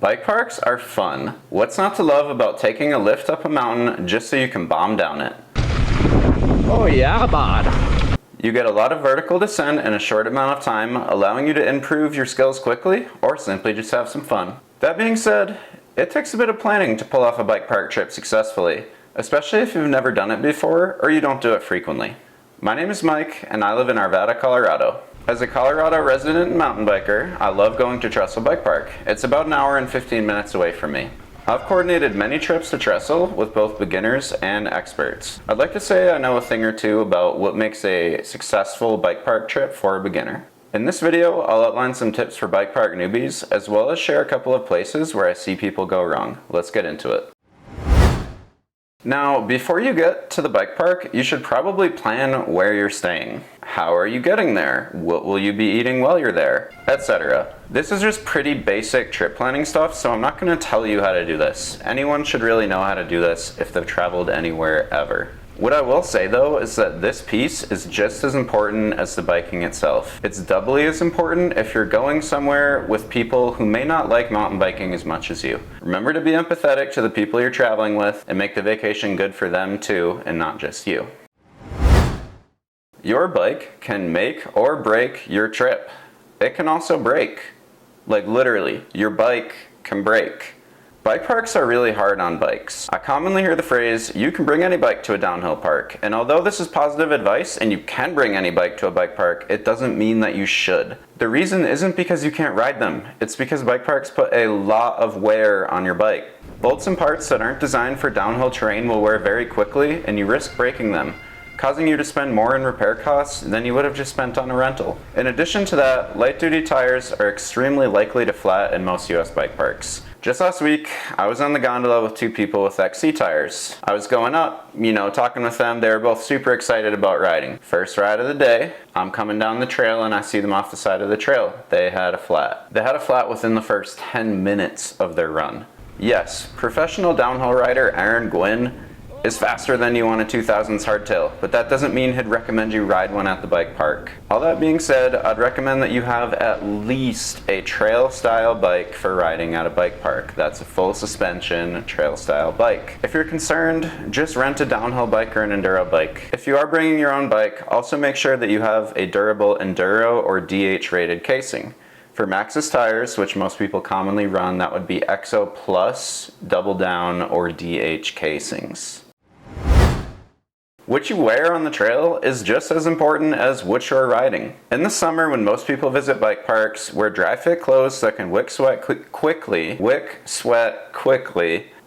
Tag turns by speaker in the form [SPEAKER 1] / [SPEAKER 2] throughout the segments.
[SPEAKER 1] Bike parks are fun. What's not to love about taking a lift up a mountain just so you can bomb down it?
[SPEAKER 2] Oh yeah, bud.
[SPEAKER 1] You get a lot of vertical descent in a short amount of time, allowing you to improve your skills quickly or simply just have some fun. That being said, it takes a bit of planning to pull off a bike park trip successfully, especially if you've never done it before or you don't do it frequently. My name is Mike and I live in Arvada, Colorado. As a Colorado resident and mountain biker, I love going to Trestle Bike Park. It's about an hour and 15 minutes away from me. I've coordinated many trips to Trestle with both beginners and experts. I'd like to say I know a thing or two about what makes a successful bike park trip for a beginner. In this video, I'll outline some tips for bike park newbies, as well as share a couple of places where I see people go wrong. Let's get into it. Now, before you get to the bike park, you should probably plan where you're staying. How are you getting there? What will you be eating while you're there? Etc. This is just pretty basic trip planning stuff, so I'm not going to tell you how to do this. Anyone should really know how to do this if they've traveled anywhere ever. What I will say though is that this piece is just as important as the biking itself. It's doubly as important if you're going somewhere with people who may not like mountain biking as much as you. Remember to be empathetic to the people you're traveling with and make the vacation good for them too, and not just you. Your bike can make or break your trip. It can also break. Like literally, your bike can break. Bike parks are really hard on bikes. I commonly hear the phrase, you can bring any bike to a downhill park. And although this is positive advice and you can bring any bike to a bike park, it doesn't mean that you should. The reason isn't because you can't ride them. It's because bike parks put a lot of wear on your bike. Bolts and parts that aren't designed for downhill terrain will wear very quickly and you risk breaking them, causing you to spend more in repair costs than you would have just spent on a rental. In addition to that, light-duty tires are extremely likely to flat in most US bike parks. Just last week, I was on the gondola with two people with XC tires. I was going up, talking with them. They were both super excited about riding. First ride of the day, I'm coming down the trail and I see them off the side of the trail. They had a flat. They had a flat within the first 10 minutes of their run. Yes, professional downhill rider Aaron Gwynn is faster than you on a 2000s hardtail, but that doesn't mean he'd recommend you ride one at the bike park. All that being said, I'd recommend that you have at least a trail style bike for riding at a bike park. That's a full suspension trail style bike. If you're concerned, just rent a downhill bike or an enduro bike. If you are bringing your own bike, also make sure that you have a durable enduro or DH rated casing. For Maxxis tires, which most people commonly run, that would be EXO Plus, Double Down, or DH casings. What you wear on the trail is just as important as what you're riding. In the summer, when most people visit bike parks, wear dry fit clothes that can wick sweat quickly,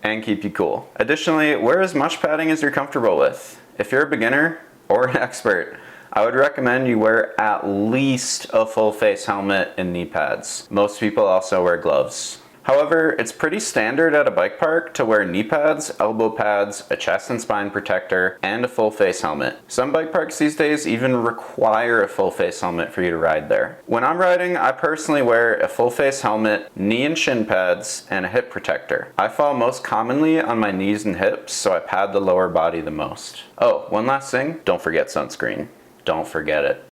[SPEAKER 1] and keep you cool. Additionally, wear as much padding as you're comfortable with. If you're a beginner or an expert, I would recommend you wear at least a full face helmet and knee pads. Most people also wear gloves. However, it's pretty standard at a bike park to wear knee pads, elbow pads, a chest and spine protector, and a full face helmet. Some bike parks these days even require a full face helmet for you to ride there. When I'm riding, I personally wear a full face helmet, knee and shin pads, and a hip protector. I fall most commonly on my knees and hips, so I pad the lower body the most. Oh, one last thing, don't forget sunscreen. Don't forget it.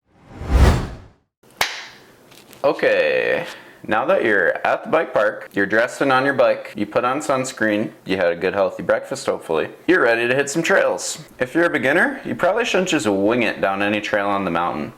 [SPEAKER 1] Okay. Now that you're at the bike park, you're dressed and on your bike, you put on sunscreen, you had a good healthy breakfast hopefully, you're ready to hit some trails. If you're a beginner, you probably shouldn't just wing it down any trail on the mountain.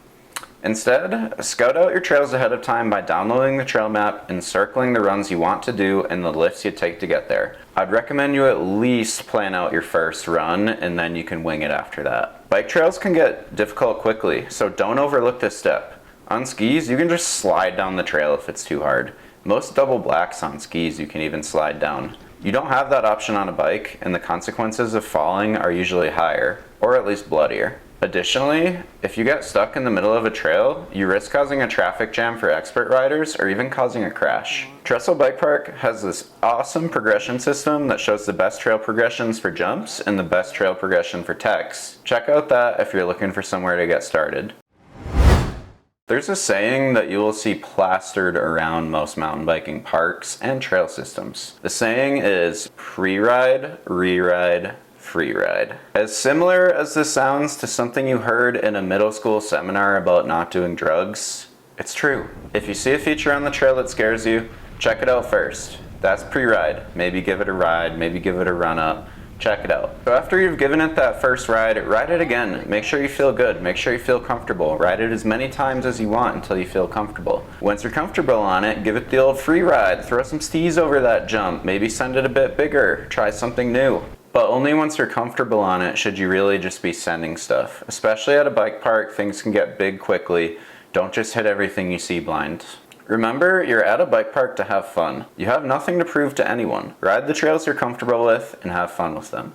[SPEAKER 1] Instead, scout out your trails ahead of time by downloading the trail map and circling the runs you want to do and the lifts you take to get there. I'd recommend you at least plan out your first run and then you can wing it after that. Bike trails can get difficult quickly, so don't overlook this step. On skis, you can just slide down the trail if it's too hard. Most double blacks on skis you can even slide down. You don't have that option on a bike, and the consequences of falling are usually higher, or at least bloodier. Additionally, if you get stuck in the middle of a trail, you risk causing a traffic jam for expert riders or even causing a crash. Trestle Bike Park has this awesome progression system that shows the best trail progressions for jumps and the best trail progression for techs. Check out that if you're looking for somewhere to get started. There's a saying that you will see plastered around most mountain biking parks and trail systems. The saying is pre-ride, re-ride, free ride. As similar as this sounds to something you heard in a middle school seminar about not doing drugs, it's true. If you see a feature on the trail that scares you, check it out first. That's pre-ride. Maybe give it a ride, maybe give it a run up. Check it out. So after you've given it that first ride it again. Make sure you feel good. Make sure you feel comfortable. Ride it as many times as you want until you feel comfortable. Once you're comfortable on it, give it the old free ride. Throw some stees over that jump. Maybe send it a bit bigger. Try something new. But only once you're comfortable on it should you really just be sending stuff. Especially at a bike park, things can get big quickly. Don't just hit everything you see blind. Remember, you're at a bike park to have fun. You have nothing to prove to anyone. Ride the trails you're comfortable with and have fun with them.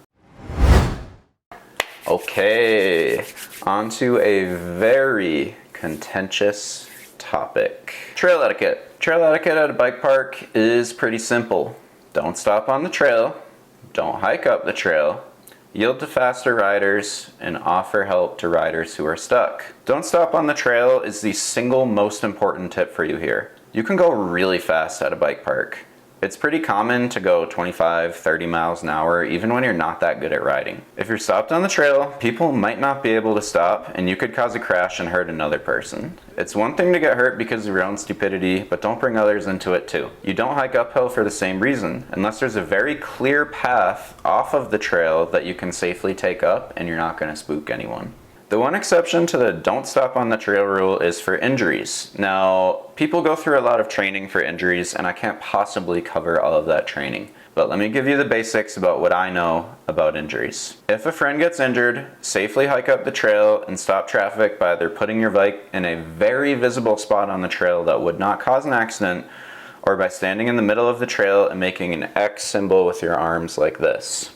[SPEAKER 1] Okay, on to a very contentious topic. Trail etiquette. Trail etiquette at a bike park is pretty simple. Don't stop on the trail, don't hike up the trail, yield to faster riders, and offer help to riders who are stuck. Don't stop on the trail is the single most important tip for you here. You can go really fast at a bike park. It's pretty common to go 25, 30 miles an hour even when you're not that good at riding. If you're stopped on the trail, people might not be able to stop and you could cause a crash and hurt another person. It's one thing to get hurt because of your own stupidity, but don't bring others into it too. You don't hike uphill for the same reason, unless there's a very clear path off of the trail that you can safely take up and you're not going to spook anyone. The one exception to the don't stop on the trail rule is for injuries. Now, people go through a lot of training for injuries and I can't possibly cover all of that training. But let me give you the basics about what I know about injuries. If a friend gets injured, safely hike up the trail and stop traffic by either putting your bike in a very visible spot on the trail that would not cause an accident, or by standing in the middle of the trail and making an X symbol with your arms like this.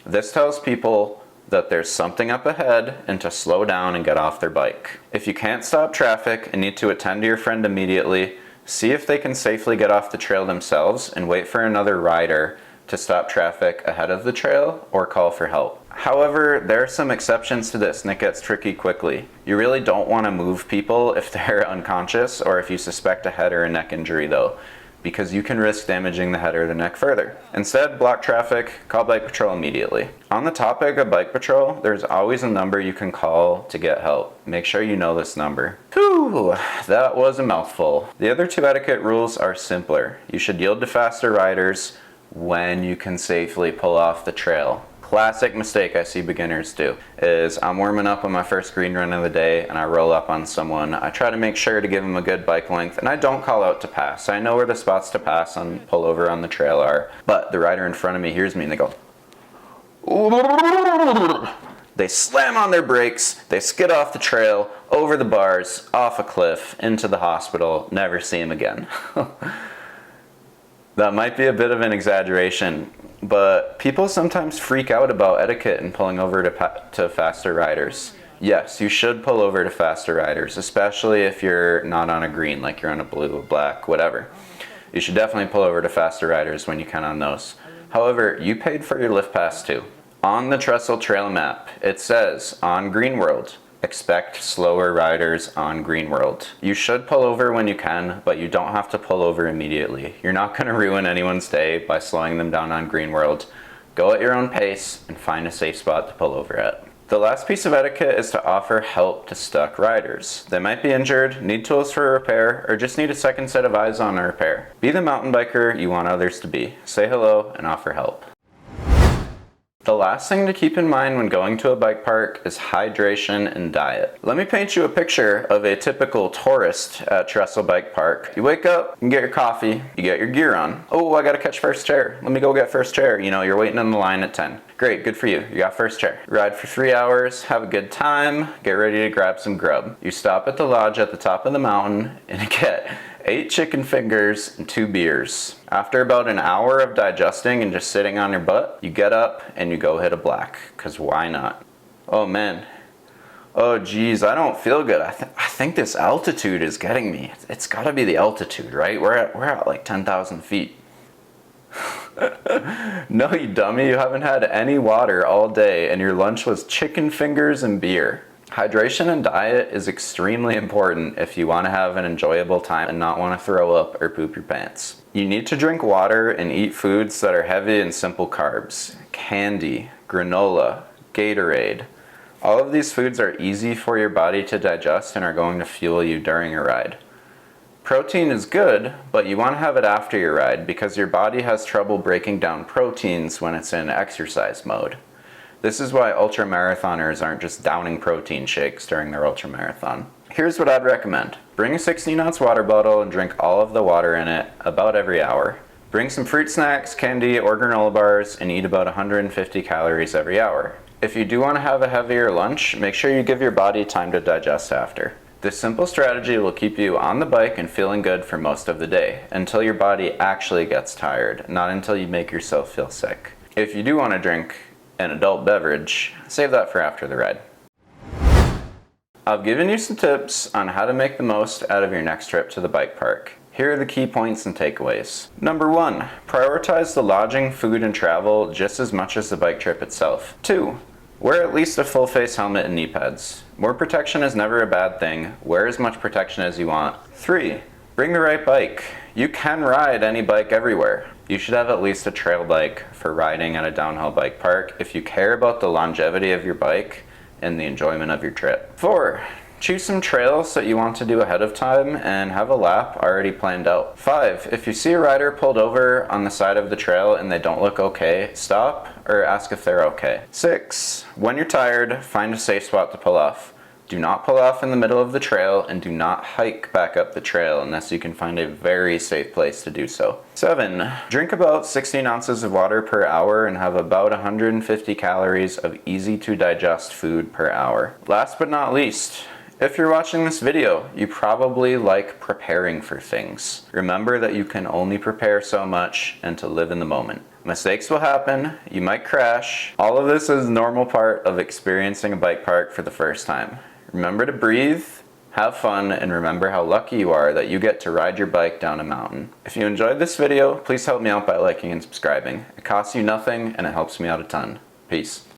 [SPEAKER 1] This tells people that there's something up ahead and to slow down and get off their bike. If you can't stop traffic and need to attend to your friend immediately, see if they can safely get off the trail themselves and wait for another rider to stop traffic ahead of the trail or call for help. However, there are some exceptions to this and it gets tricky quickly. You really don't want to move people if they're unconscious or if you suspect a head or a neck injury though, because you can risk damaging the head or the neck further. Instead, block traffic, call bike patrol immediately. On the topic of bike patrol, there's always a number you can call to get help. Make sure you know this number. Whew, that was a mouthful. The other two etiquette rules are simpler. You should yield to faster riders when you can safely pull off the trail. Classic mistake I see beginners do is I'm warming up on my first green run of the day and I roll up on someone. I try to make sure to give them a good bike length and I don't call out to pass. I know where the spots to pass and pull over on the trail are, but the rider in front of me hears me and they go, they slam on their brakes, they skid off the trail, over the bars, off a cliff, into the hospital, never see him again. That might be a bit of an exaggeration, but people sometimes freak out about etiquette and pulling over to faster riders. Yes, you should pull over to faster riders, especially if you're not on a green, like you're on a blue, black, whatever. You should definitely pull over to faster riders when you can on those. However, you paid for your lift pass too. On the Trestle trail map, it says, on Green World, expect slower riders on Green World. You should pull over when you can, but you don't have to pull over immediately. You're not going to ruin anyone's day by slowing them down on Green World. Go at your own pace and find a safe spot to pull over at. The last piece of etiquette is to offer help to stuck riders. They might be injured, need tools for a repair, or just need a second set of eyes on a repair. Be the mountain biker you want others to be. Say hello and offer help. The last thing to keep in mind when going to a bike park is hydration and diet. Let me paint you a picture of a typical tourist at Trestle Bike Park. You wake up, you get your coffee, you get your gear on. Oh, I gotta catch first chair. Let me go get first chair. You know, you're waiting on the line at 10. Great, good for you. You got first chair. Ride for 3 hours, have a good time, get ready to grab some grub. You stop at the lodge at the top of the mountain and get 8 chicken fingers and 2 beers. After about an hour of digesting and just sitting on your butt, you get up and you go hit a black, because why not? Oh man. Oh geez, I don't feel good. I think this altitude is getting me. It's gotta be the altitude, right? We're at like 10,000 feet. No, you dummy, you haven't had any water all day and your lunch was chicken fingers and beer. Hydration and diet is extremely important if you want to have an enjoyable time and not want to throw up or poop your pants. You need to drink water and eat foods that are heavy in simple carbs. Candy, granola, Gatorade. All of these foods are easy for your body to digest and are going to fuel you during a ride. Protein is good, but you want to have it after your ride because your body has trouble breaking down proteins when it's in exercise mode. This is why ultramarathoners aren't just downing protein shakes during their ultramarathon. Here's what I'd recommend. Bring a 16-ounce water bottle and drink all of the water in it about every hour. Bring some fruit snacks, candy, or granola bars, and eat about 150 calories every hour. If you do want to have a heavier lunch, make sure you give your body time to digest after. This simple strategy will keep you on the bike and feeling good for most of the day, until your body actually gets tired, not until you make yourself feel sick. If you do want to drink an adult beverage, save that for after the ride. I've given you some tips on how to make the most out of your next trip to the bike park. Here are the key points and takeaways. Number 1, prioritize the lodging, food, and travel just as much as the bike trip itself. 2, wear at least a full face helmet and knee pads. More protection is never a bad thing. Wear as much protection as you want. 3, bring the right bike. You can ride any bike everywhere. You should have at least a trail bike for riding at a downhill bike park if you care about the longevity of your bike and the enjoyment of your trip. 4, choose some trails that you want to do ahead of time and have a lap already planned out. 5, if you see a rider pulled over on the side of the trail and they don't look okay, stop or ask if they're okay. 6, when you're tired, find a safe spot to pull off. Do not pull off in the middle of the trail and do not hike back up the trail unless you can find a very safe place to do so. 7, drink about 16 ounces of water per hour and have about 150 calories of easy to digest food per hour. Last but not least, if you're watching this video, you probably like preparing for things. Remember that you can only prepare so much and to live in the moment. Mistakes will happen, you might crash. All of this is a normal part of experiencing a bike park for the first time. Remember to breathe, have fun, and remember how lucky you are that you get to ride your bike down a mountain. If you enjoyed this video, please help me out by liking and subscribing. It costs you nothing and it helps me out a ton. Peace.